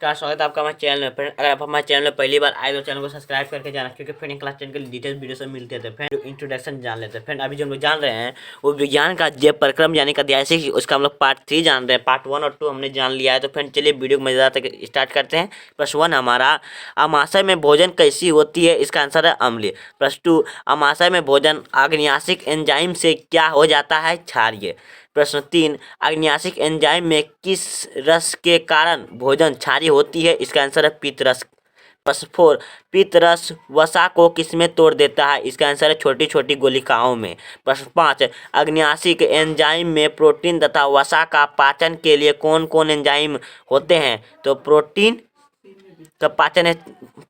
नमस्कार, स्वागत है आपका हमारे चैनल में। फ्रेंड, अगर आप हमारे चैनल में पहली बार आए तो चैनल को सब्सक्राइब करके जाना, क्योंकि फ्रेंड क्लास 10 के डिटेल्स वीडियो सब मिलते थे। फ्रेंड इंट्रोडक्शन जान लेते हैं। फ्रेंड अभी जो हम लोग जान रहे हैं वो विज्ञान का जैव प्रक्रम यानी का अध्याय 6, उसका हम लोग पार्ट 3 जान रहे हैं। पार्ट 1 और 2 हमने जान लिया है। तो फ्रेंड चलिए वीडियो को मजेदार तक स्टार्ट करते हैं। प्रश्न 1 हमारा, अमाशय में भोजन कैसी होती है? इसका आंसर है अम्लीय। प्रश्न 2, अमाशय में भोजन आग्नेयाशिक एंजाइम से क्या हो जाता है? क्षारीय। प्रश्न 3, आग्नेयाशिक एंजाइम में किस रस के कारण भोजन क्षारीय होती है? इसका आंसर है पित्त रस। प्रश्न 4, पित्त रस वसा को किसमें तोड़ देता है? इसका आंसर है छोटी छोटी गोलिकाओं में। प्रश्न 5, आग्नेयाशिक एंजाइम में प्रोटीन तथा वसा का पाचन के लिए कौन कौन एंजाइम होते हैं? तो प्रोटीन का पाचन है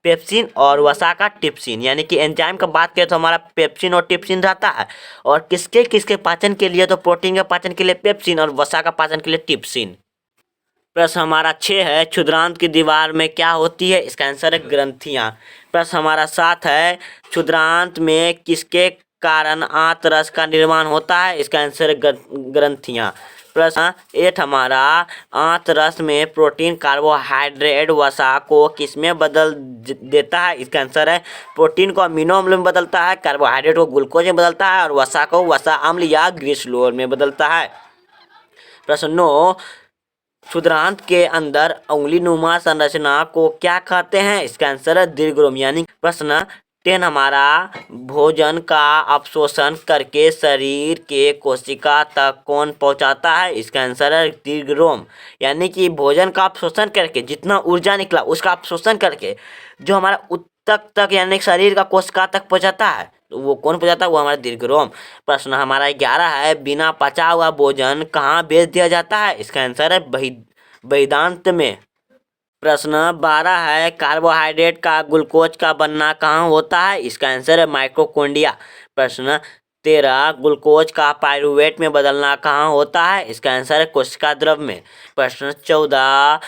पेप्सिन और वसा का टिप्सिन। यानी कि एंजाइम का बात करें तो हमारा पेप्सिन और टिप्सिन रहता है, और किसके किसके पाचन के लिए? तो प्रोटीन के पाचन के लिए पेप्सिन और वसा का पाचन के लिए टिप्सिन। प्रश्न हमारा 6 है, क्षुद्रांत की दीवार में क्या होती है? इसका आंसर है ग्रंथियां। प्रश्न हमारा 7 है, क्षुद्रांत में किसके कारण आंत का निर्माण होता है? इसका आंसर है ग्रंथियां। प्रश्न 8 हमारा, आंत रस में प्रोटीन कार्बोहाइड्रेट वसा को किसमें बदल देता है? इसका आंसर है प्रोटीन को अमीनो अम्ल में बदलता है, कार्बोहाइड्रेट को ग्लूकोज में बदलता है, और वसा को वसा अम्ल या ग्लिसरॉल में बदलता है। प्रश्न 9, क्षुद्रांत के अंदर उंगलीनुमा संरचना को क्या कहते हैं? इसका आंसर है दीर्घरोम। यानी प्रश्न 10 हमारा, भोजन का अवशोषण करके शरीर के कोशिका तक कौन पहुंचाता है? इसका आंसर है दीर्घरोम। यानी कि भोजन का अवशोषण करके जितना ऊर्जा निकला उसका अवशोषण करके जो हमारा उत्तक तक यानी शरीर का कोशिका तक पहुंचाता है, तो वो कौन पहुंचाता है? वो हमारा दीर्घरोम। प्रश्न हमारा 11 है, बिना पचा हुआ भोजन कहाँ बेच दिया जाता है? इसका आंसर है बहिदांत में। प्रश्न 12 है, कार्बोहाइड्रेट का ग्लूकोज का बनना कहाँ होता है? इसका आंसर है माइटोकॉन्ड्रिया। प्रश्न 13, ग्लूकोज का पाइरूवेट में बदलना कहाँ होता है? इसका आंसर है कोशिका द्रव में। प्रश्न 14,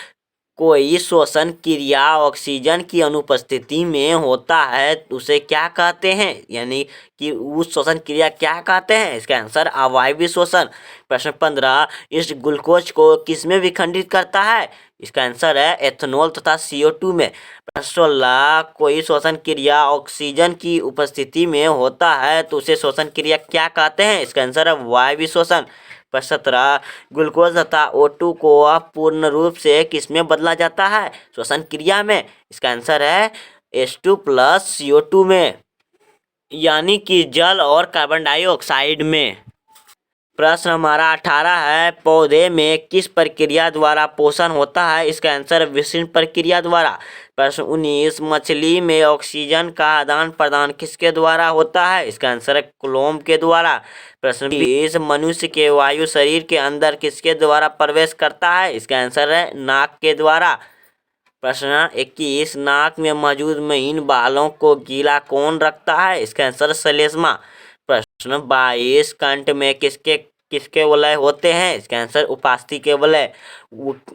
कोई श्वसन क्रिया ऑक्सीजन की अनुपस्थिति में होता है, उसे क्या कहते हैं? यानी कि उस श्वसन क्रिया क्या कहते हैं? इसका आंसर अवायवीय श्वसन। प्रश्न 15, इस ग्लूकोज को किसमें विखंडित करता है? इसका आंसर है एथेनॉल तथा CO2 में। प्रश्न 16, कोई श्वसन क्रिया ऑक्सीजन की उपस्थिति में होता है तो उसे श्वसन क्रिया क्या कहते हैं? इसका आंसर है वायवीय श्वसन। प्रश्न 17, ग्लूकोज तथा O2 को पूर्ण रूप से किसमें बदला जाता है? श्वसन क्रिया में। इसका आंसर है H2 + CO2 में, यानी कि जल और कार्बन डाइऑक्साइड में। प्रश्न हमारा 18 है, पौधे में किस प्रक्रिया द्वारा पोषण होता है? इसका आंसर विशिष्ट प्रक्रिया द्वारा। प्रश्न 19, मछली में ऑक्सीजन का आदान प्रदान किसके द्वारा होता है? इसका आंसर है क्लोम के द्वारा। प्रश्न 20, मनुष्य के वायु शरीर के अंदर किसके द्वारा प्रवेश करता है? इसका आंसर है नाक के द्वारा। प्रश्न 21, नाक में मौजूद महीन बालों को गीला कौन रखता है? इसका आंसर श्लेष्मा। प्रश्न 22, कंठ में किसके किसके वलय होते हैं? इसका आंसर उपास्थि के वलय।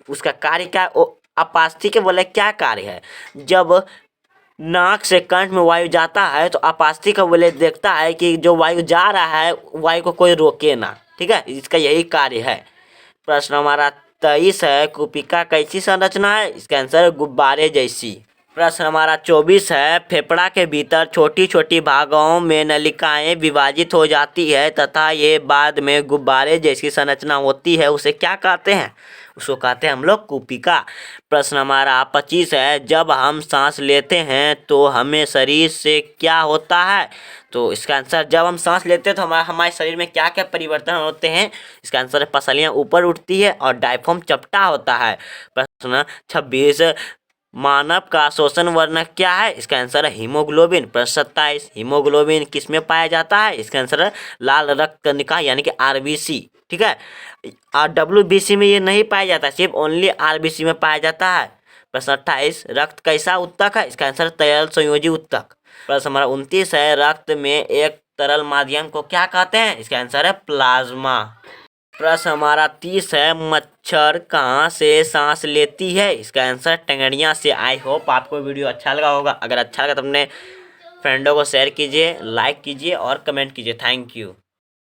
उसका कार्य क्या? अपास्थि के वलय क्या कार्य है? जब नाक से कंठ में वायु जाता है तो अपास्थि का वलय देखता है कि जो वायु जा रहा है वायु को कोई रोके ना। ठीक है, इसका यही कार्य है। प्रश्न हमारा 23 है, कुपिका कैसी संरचना है? इसका आंसर है गुब्बारे जैसी। प्रश्न हमारा 24 है, फेफड़ा के भीतर छोटी छोटी भागों में नलिकाएं विभाजित हो जाती है तथा ये बाद में गुब्बारे जैसी संरचना होती है, उसे क्या कहते हैं? उसको कहते हैं हम लोग कुपिका। प्रश्न हमारा 25 है, जब हम सांस लेते हैं तो हमें शरीर से क्या होता है? तो इसका आंसर, जब हम सांस लेते हैं तो हमारे शरीर में क्या क्या परिवर्तन होते हैं? इसका आंसर है पसलियाँ ऊपर उठती है और डायफ्राम चपटा होता है। प्रश्न 26, मानव का श्वसन वर्ण क्या है? इसका आंसर है हीमोग्लोबिन। प्रश्न 27, हीमोग्लोबिन किस में पाया जाता है? इसका आंसर है लाल रक्त कणिका यानी कि RBC। ठीक है, और WBC में ये नहीं पाया जाता, सिर्फ ओनली RBC में पाया जाता है। प्रश्न 28, रक्त कैसा उत्तक है? इसका आंसर तरल संयोजी उत्तक। प्रश्न हमारा 29 है, रक्त में एक तरल माध्यम को क्या कहते हैं? इसका आंसर है प्लाज्मा। प्रश्न हमारा 30 है, मच्छर कहाँ से सांस लेती है? इसका आंसर टंगड़ियाँ से। आई होप आपको वीडियो अच्छा लगा होगा। अगर अच्छा लगा तो अपने फ्रेंडों को शेयर कीजिए, लाइक कीजिए और कमेंट कीजिए। Thank you.